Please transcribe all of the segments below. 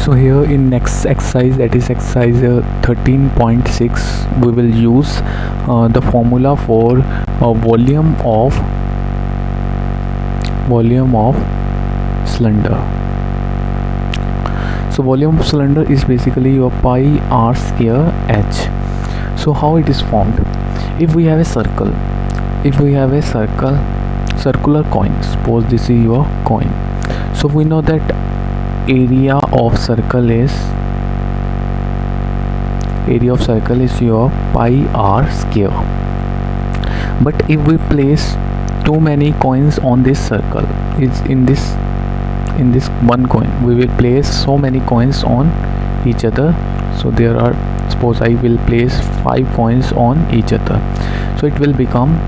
So here in next exercise, that is exercise 13.6, we will use the formula for volume of cylinder. So volume of cylinder is basically your pi r square h. So how it is formed? If we have a circular coin, suppose this is your coin, so we know that area of circle is your pi r square. But if we place too many coins on this circle, it's in this one coin we will place so many coins on each other. So there are, suppose I will place 5 coins on each other, so it will become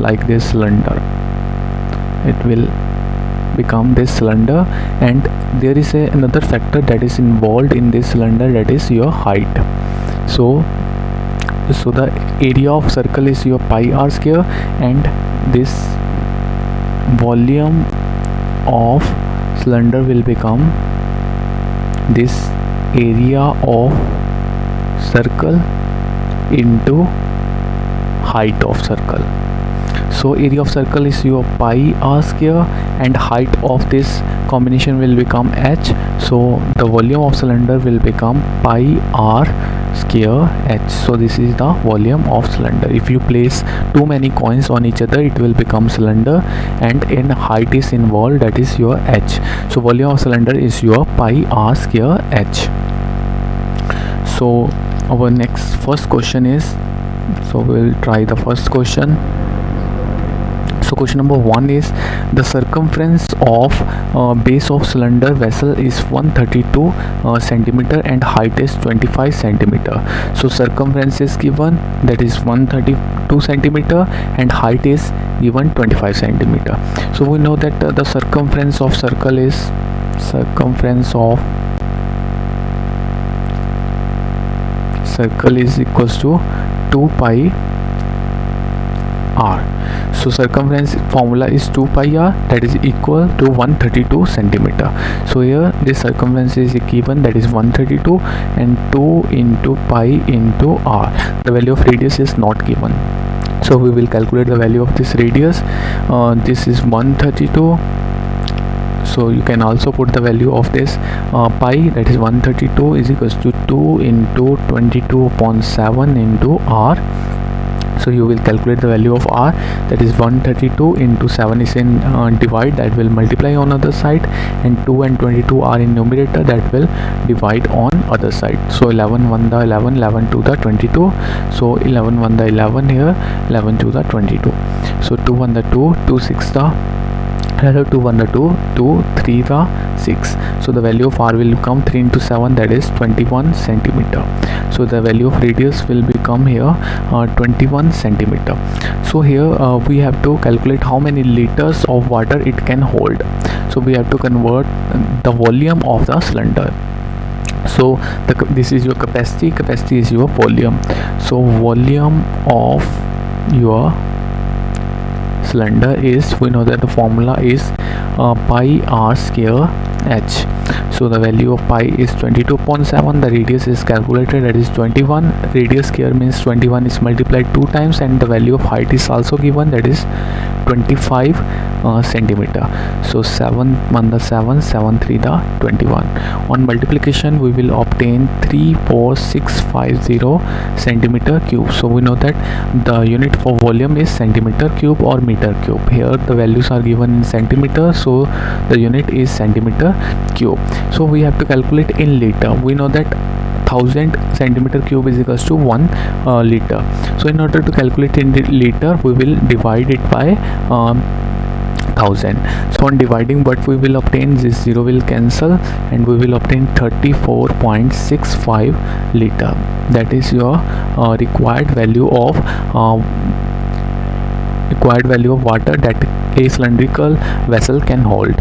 like this cylinder. It will become this cylinder, and there is another factor that is involved in this cylinder, that is your height. So the area of circle is your pi r square, and this volume of cylinder will become this area of circle into height of circle. So area of circle is your pi r square, and height of this combination will become h. So the volume of cylinder will become pi r square h. So this is the volume of cylinder. If you place too many coins on each other, it will become cylinder, and in height is involved, that is your h. So volume of cylinder is your pi r square h. So our first question is, so we'll try the first question. So question number 1 is, the circumference of base of cylinder vessel is 132 centimeter and height is 25 centimeter. So circumference is given, that is 132 centimeter, and height is given 25 centimeter. So we know that the circumference of circle is equals to 2 pi r. So circumference formula is 2 pi r, that is equal to 132 centimeter. So here this circumference is given, that is 132, and 2 into pi into r. The value of radius is not given, so we will calculate the value of this radius. This is 132. So you can also put the value of this pi, that is 132 is equals to 2 into 22/7 into r. So you will calculate the value of r, that is 132 into 7 is in divide, that will multiply on other side, and 2 and 22 are in numerator, that will divide on other side. So 11 1 the 11, 11 2 the 22. So 11 1 the 11 here, 11 2 the 22. So 2 1 the 2, 2 6 the 2 1 the 2, 2 3 the 6. So the value of r will become 3 into 7, that is 21 centimeter. So the value of radius will become here 21 centimeter. So here we have to calculate how many liters of water it can hold. So we have to convert the volume of the cylinder. So this is your capacity is your volume. So volume of your cylinder is, we know that the formula is pi r square h. So the value of pi is 22.7. The radius is calculated, that is 21. Radius here means 21 is multiplied 2 times, and the value of height is also given, that is 25 centimeter. So 7 1 the 7, 7 3 the 21. On multiplication we will obtain 34650 centimeter cube. So we know that the unit for volume is centimeter cube or meter cube. Here the values are given in centimeter, so the unit is centimeter cube. So we have to calculate in liter. We know that 1000 centimeter cube is equals to 1 liter. So in order to calculate in liter, we will divide it by 1000. So on dividing, what we will obtain, this 0 will cancel, and we will obtain 34.65 liter. That is your required value of water that a cylindrical vessel can hold.